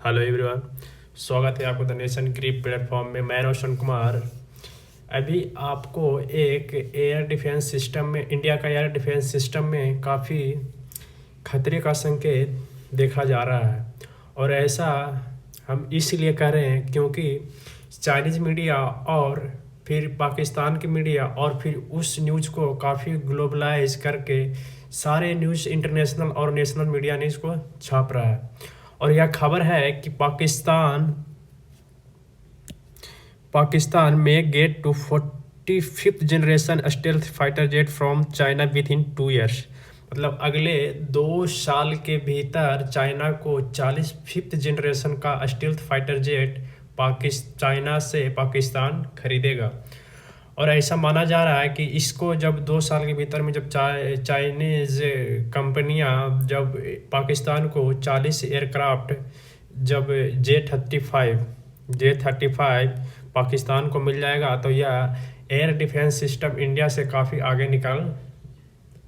Hello everyone. स्वागत है आपको द नेशन ग्रिप प्लेटफॉर्म में। मैं रोशन कुमार। अभी आपको एक एयर डिफेंस सिस्टम में, इंडिया का एयर डिफेंस सिस्टम में काफ़ी खतरे का संकेत देखा जा रहा है। और ऐसा हम इसलिए कह रहे हैं क्योंकि चाइनीज़ मीडिया और फिर पाकिस्तान की मीडिया और फिर उस न्यूज़ को काफ़ी ग्लोबलाइज करके सारे न्यूज़, इंटरनेशनल और नेशनल मीडिया ने इसको छाप रहा है। और यह खबर है कि पाकिस्तान में get to 45th generation stealth fighter jet from China within 2 years। मतलब अगले 2 साल के भीतर चाइना को 45th जनरेशन का स्टेल्थ फाइटर जेट चाइना से पाकिस्तान खरीदेगा। और ऐसा माना जा रहा है कि इसको जब 2 साल के भीतर में जब चाइनीज़ कंपनियां जब पाकिस्तान को 40 एयरक्राफ्ट जब J-35 पाकिस्तान को मिल जाएगा तो यह एयर डिफेंस सिस्टम इंडिया से काफ़ी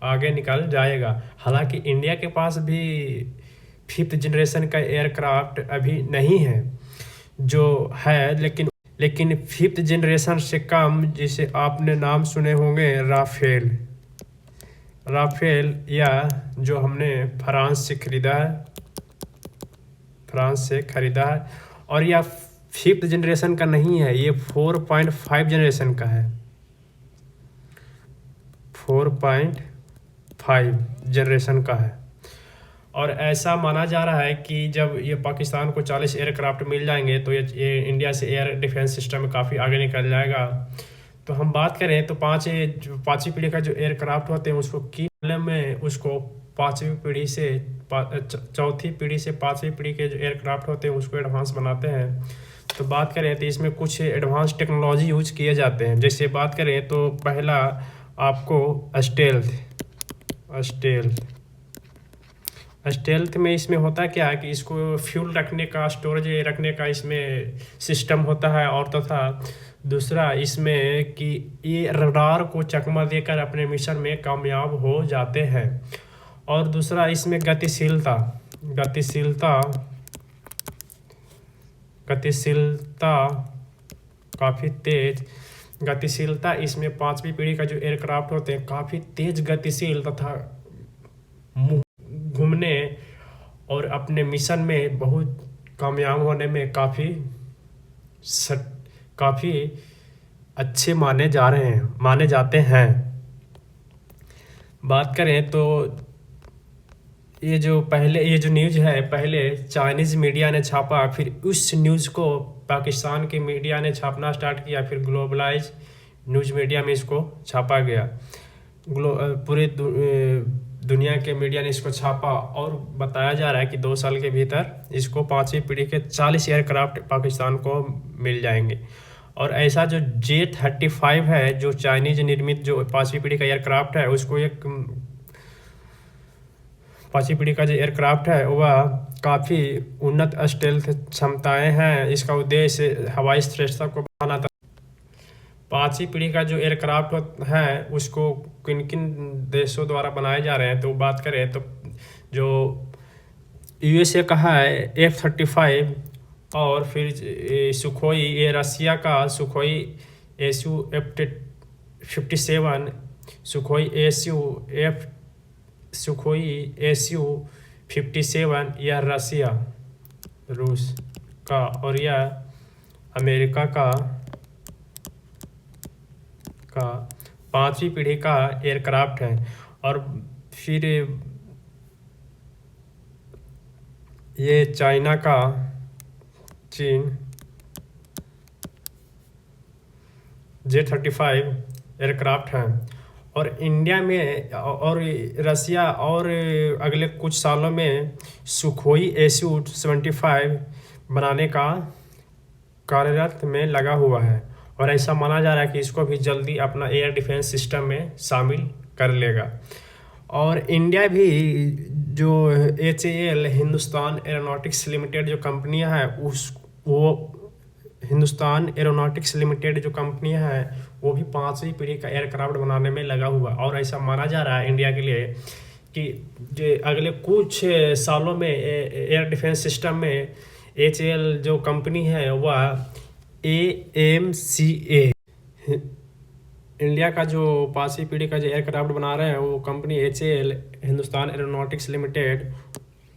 आगे निकल जाएगा। हालांकि इंडिया के पास भी 5th जनरेशन का एयरक्राफ्ट अभी नहीं है जो है, लेकिन 5th जनरेशन से कम, जिसे आपने नाम सुने होंगे राफेल या जो हमने फ्रांस से खरीदा है। और यह 5th जनरेशन का नहीं है, ये 4.5 जनरेशन का है। 4.5 जनरेशन का है। और ऐसा माना जा रहा है कि जब ये पाकिस्तान को 40 एयरक्राफ्ट मिल जाएंगे तो ये इंडिया से एयर डिफेंस सिस्टम में काफ़ी आगे निकल जाएगा। तो हम बात करें तो पाँचवीं पीढ़ी का जो एयरक्राफ्ट होते हैं उसको की में उसको चौथी पीढ़ी से 5वीं पीढ़ी के जो एयरक्राफ्ट होते हैं उसको एडवांस बनाते हैं। तो बात करें तो इसमें कुछ एडवांस टेक्नोलॉजी यूज किए जाते हैं। जैसे बात करें तो पहला आपको स्टेल्थ में इसमें होता क्या है कि इसको फ्यूल रखने का, स्टोरेज रखने का इसमें सिस्टम होता है। और तथा दूसरा इसमें कि ये रडार को चकमा देकर अपने मिशन में कामयाब हो जाते हैं। और दूसरा इसमें गतिशीलता काफ़ी तेज गतिशीलता इसमें 5वीं पीढ़ी का जो एयरक्राफ्ट होते हैं काफ़ी तेज गतिशील तथा घूमने और अपने मिशन में बहुत कामयाब होने में काफ़ी अच्छे माने जाते हैं। बात करें तो ये जो न्यूज़ है पहले चाइनीज़ मीडिया ने छापा, फिर उस न्यूज़ को पाकिस्तान के मीडिया ने छापना स्टार्ट किया, फिर ग्लोबलाइज न्यूज़ मीडिया में इसको छापा गया। पूरे दुनिया के मीडिया ने इसको छापा और बताया जा रहा है कि 2 साल के भीतर इसको 5वीं पीढ़ी के 40 एयरक्राफ्ट पाकिस्तान को मिल जाएंगे। और ऐसा जो J-35 है, जो चाइनीज निर्मित जो 5वीं पीढ़ी का एयरक्राफ्ट है, उसको 5वीं पीढ़ी का जो एयरक्राफ्ट है वह काफ़ी उन्नत स्टेल्थ क्षमताएं हैं। इसका उद्देश्य हवाई श्रेष्ठता को बढ़ाना था। 5वीं पीढ़ी का जो एयरक्राफ्ट है उसको किन किन देशों द्वारा बनाए जा रहे हैं तो बात करें तो जो USA का है F-35, और फिर सुखोई, ये रसिया का सुखोई Su-57, सुखोई Su-57, यह रूस का, और यह अमेरिका का 5वीं पीढ़ी का एयरक्राफ्ट है। और फिर ये चीन J-35 एयरक्राफ्ट हैं। और इंडिया में और रसिया और अगले कुछ सालों में सुखोई Su-75 बनाने का कार्यरत में लगा हुआ है। और ऐसा माना जा रहा है कि इसको भी जल्दी अपना एयर डिफेंस सिस्टम में शामिल कर लेगा। और इंडिया भी जो HAL हिंदुस्तान एरोनॉटिक्स लिमिटेड जो कंपनियां हैं वो भी 5वीं पीढ़ी का एयरक्राफ्ट बनाने में लगा हुआ। और ऐसा माना जा रहा है इंडिया के लिए कि जो अगले कुछ सालों में एयर डिफेंस सिस्टम में HAL जो कंपनी है वह AMCA इंडिया का जो 5वीं पीढ़ी का जो एयरक्राफ्ट बना रहे हैं वो company HAL Hindustan aeronautics limited,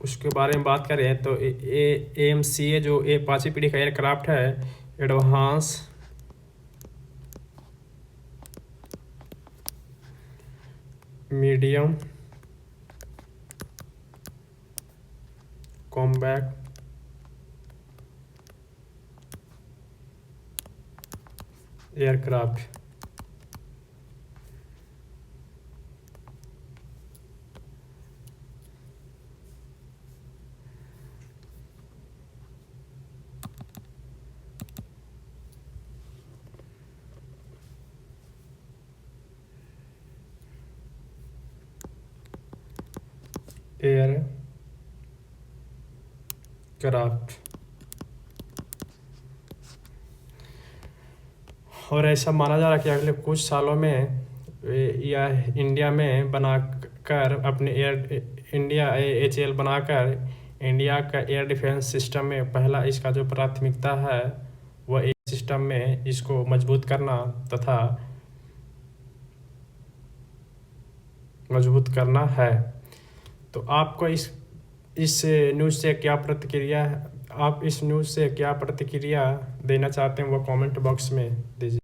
उसके बारे में बात करें तो AMCA जो 5वीं पीढ़ी का एयरक्राफ्ट है, advance medium combat aircraft aircraft. और ऐसा माना जा रहा है कि अगले कुछ सालों में यह इंडिया में बनाकर अपने HAL बनाकर इंडिया का एयर डिफेंस सिस्टम में पहला इसका जो प्राथमिकता है वह एयर सिस्टम में इसको मजबूत करना है। तो आपको इस न्यूज़ से क्या प्रतिक्रिया, आप इस न्यूज़ से क्या प्रतिक्रिया देना चाहते हैं वो कमेंट बॉक्स में दीजिए।